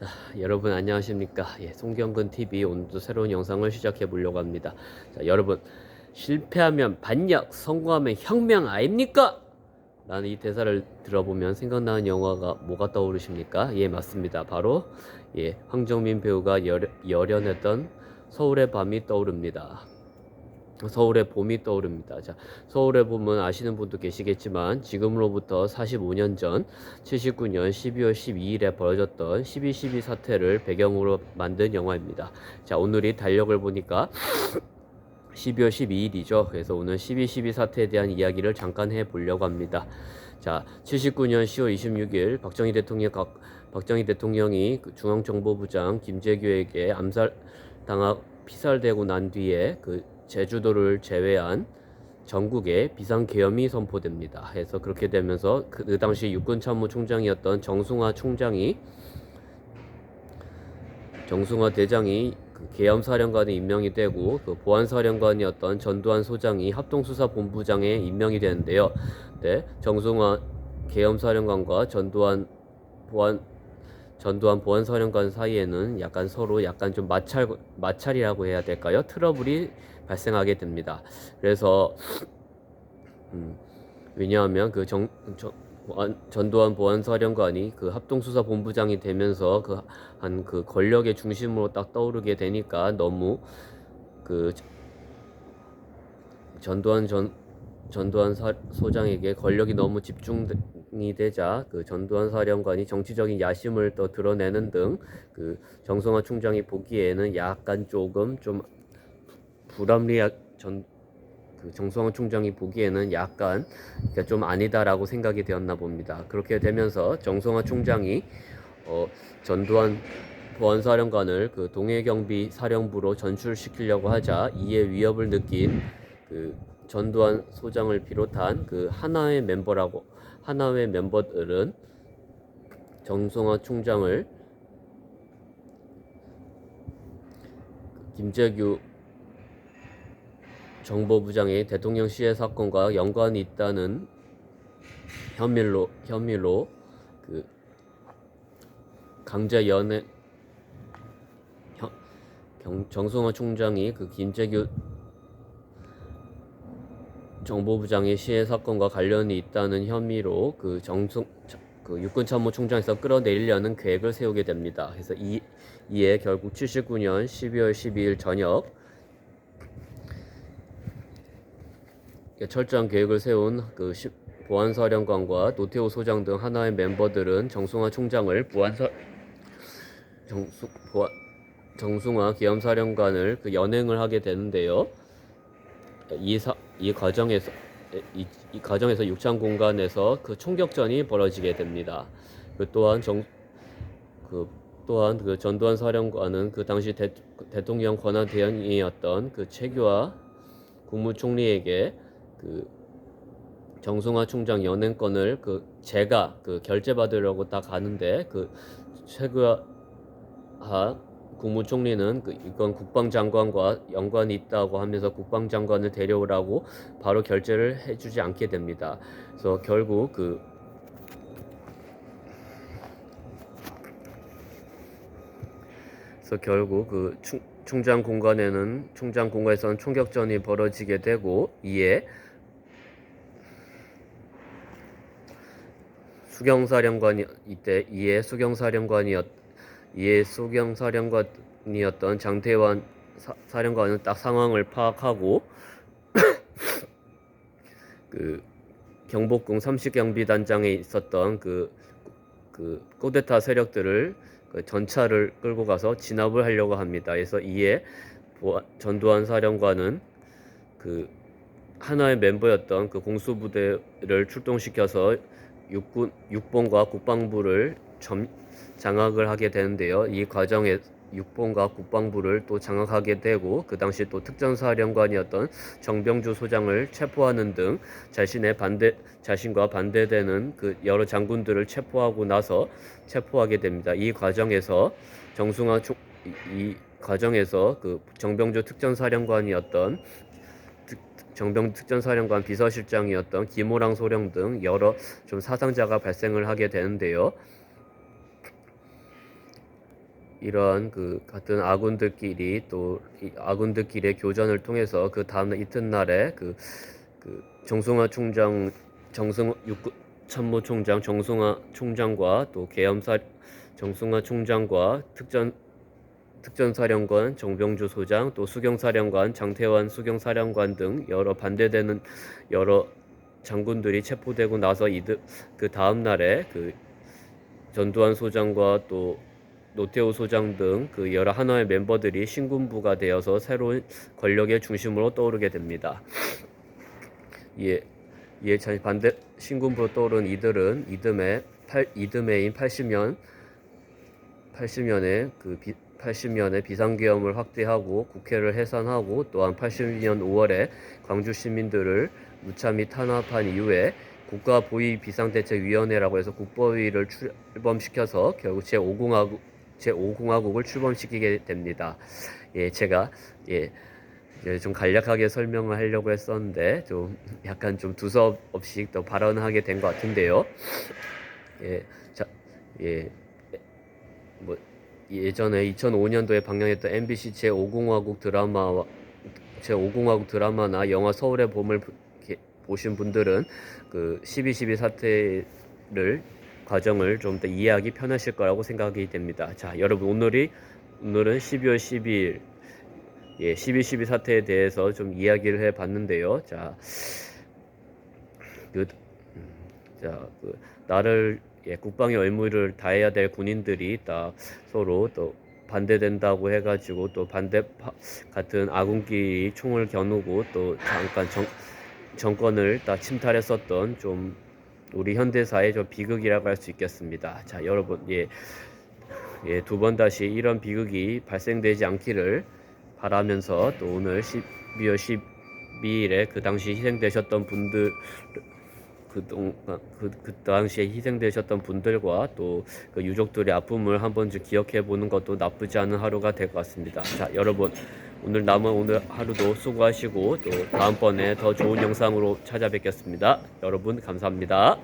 자, 여러분 안녕하십니까? 송경근 TV 오늘도 새로운 영상을 시작해 보려고 합니다. 자, 여러분 실패하면 반역, 성공하면 혁명 아닙니까? 라는 이 대사를 들어보면 생각나는 영화가 뭐가 떠오르십니까? 예, 맞습니다. 바로 황정민 배우가 열연했던 서울의 밤이 떠오릅니다. 서울의 봄이 떠오릅니다. 자, 서울의 봄은 아시는 분도 계시겠지만 지금으로부터 45년 전 79년 12월 12일에 벌어졌던 12.12 사태를 배경으로 만든 영화입니다. 자, 오늘이 달력을 보니까 12월 12일이죠. 그래서 오늘 12.12 사태에 대한 이야기를 잠깐 해보려고 합니다. 자, 79년 10월 26일 박정희 대통령이 그 중앙정보부장 김재규에게 피살되고 난 뒤에 제주도를 제외한 전국에 비상계엄이 선포됩니다. 해서 그렇게 되면서 그 당시 육군참모총장이었던 정숭화 대장이 계엄사령관에 임명이 되고 보안사령관이었던 전두환 소장이 합동수사본부장에 임명이 되는데요. 네, 정숭화 계엄사령관과 전두환 보안사령관 사이에는 서로 좀 마찰이라고 해야 될까요? 트러블이 발생하게 됩니다. 그래서 왜냐하면 전두환 보안사령관이 합동수사본부장이 되면서 권력의 중심으로 딱 떠오르게 되니까 너무 전두환 소장에게 권력이 너무 집중이 되자 전두환 사령관이 정치적인 야심을 또 드러내는 등 정성화 총장이 보기에는 약간 조금 좀 정성화 총장이 보기에는 약간 좀 아니다라고 생각이 되었나 봅니다. 그렇게 되면서 정성화 총장이 전두환 보안사령관을 동해경비 사령부로 전출시키려고 하자 이에 위협을 느낀 전두환 소장을 비롯한 하나회 멤버들은 정성화 총장을 김재규 정보부장의 대통령 시해 사건과 연관이 있다는 혐의로 강제 연행 정성화 총장이 김재규 정보부장의 시해 사건과 관련이 있다는 혐의로 육군참모총장에서 끌어내리려는 계획을 세우게 됩니다. 그래서 이에 결국 79년 12월 12일 저녁 철저한 계획을 세운 보안사령관과 노태우 소장 등 하나의 멤버들은 정숭화 총장을 정숭화 계엄사령관을 연행을 하게 되는데요. 이 과정에서 육창 공간에서 총격전이 벌어지게 됩니다. 또한 전두환 사령관은 당시 대통령 권한대행이었던 최규하 국무총리에게 정숭화 총장 연행권을 제가 결재받으려고 딱 가는데 최규하 국무총리는 이건 국방장관과 연관이 있다고 하면서 국방장관을 데려오라고 바로 결재를 해주지 않게 됩니다. 그래서 결국 총장 공간에서는 총격전이 벌어지게 되고 이에 수경사령관이었던 장태환 사령관은 딱 상황을 파악하고 경복궁 30경비단장에 있었던 쿠데타 세력들을 전차를 끌고 가서 진압을 하려고 합니다. 그래서 이에 전두환 사령관은 하나의 멤버였던 공수부대를 출동시켜서 육본과 국방부를 장악을 하게 되는데요. 이 과정에 육본과 국방부를 또 장악하게 되고 당시 또 특전사령관이었던 정병주 소장을 체포하는 등 자신과 반대되는 여러 장군들을 체포하게 됩니다. 이 과정에서 정병주 특전사령관 비서실장이었던 김호랑 소령 등 여러 좀 사상자가 발생을 하게 되는데요. 이러한 그 같은 아군들끼리 또 이 아군들끼리의 교전을 통해서 그 다음 이튿날에 그 정승화 총장 정승 육군 참모총장 정승화 총장과 또 계엄사 정승화 총장과 특전사령관 정병주 소장 또 수경사령관 장태환 수경사령관 등 여러 반대되는 여러 장군들이 체포되고 나서 그 다음 날에 그 전두환 소장과 또 노태우 소장 등 그 여러 하나의 멤버들이 신군부가 되어서 새로운 권력의 중심으로 떠오르게 됩니다. 이에 반대 신군부로 떠오른 이들은 이듬해인 80년에 비상계엄을 확대하고 국회를 해산하고 또한 80년 5월에 광주 시민들을 무참히 탄압한 이후에 국가보위비상대책위원회라고 해서 국보위를 출범시켜서 결국 제5공화국을 출범시키게 됩니다. 제가 좀 간략하게 설명을 하려고 했었는데 좀 약간 좀 두서없이 또 발언하게 된 것 같은데요. 뭐 예전에 2005년도에 방영했던 MBC 제5공화국 드라마나 영화 서울의 봄을 보신 분들은 그 12.12 사태를 과정을 좀 더 이해하기 편하실 거라고 생각이 됩니다. 자, 여러분 오늘은 12월 12일 12.12 사태에 대해서 좀 이야기를 해봤는데요. 나를 국방의 의무를 다해야 될 군인들이 다 서로 또 반대된다고 해가지고 또 같은 아군끼리 총을 겨누고 또 잠깐 정권을 다 침탈했었던 좀 우리 현대사의 좀 비극이라고 할 수 있겠습니다. 자, 여러분 두 번 다시 이런 비극이 발생되지 않기를 바라면서 또 오늘 12월 12일에 그 당시 희생되셨던 분들 그 당시에 희생되셨던 분들과 또 그 유족들의 아픔을 한 번쯤 기억해 보는 것도 나쁘지 않은 하루가 될 것 같습니다. 자, 여러분 오늘 하루도 수고하시고 또 다음번에 더 좋은 영상으로 찾아뵙겠습니다. 여러분 감사합니다.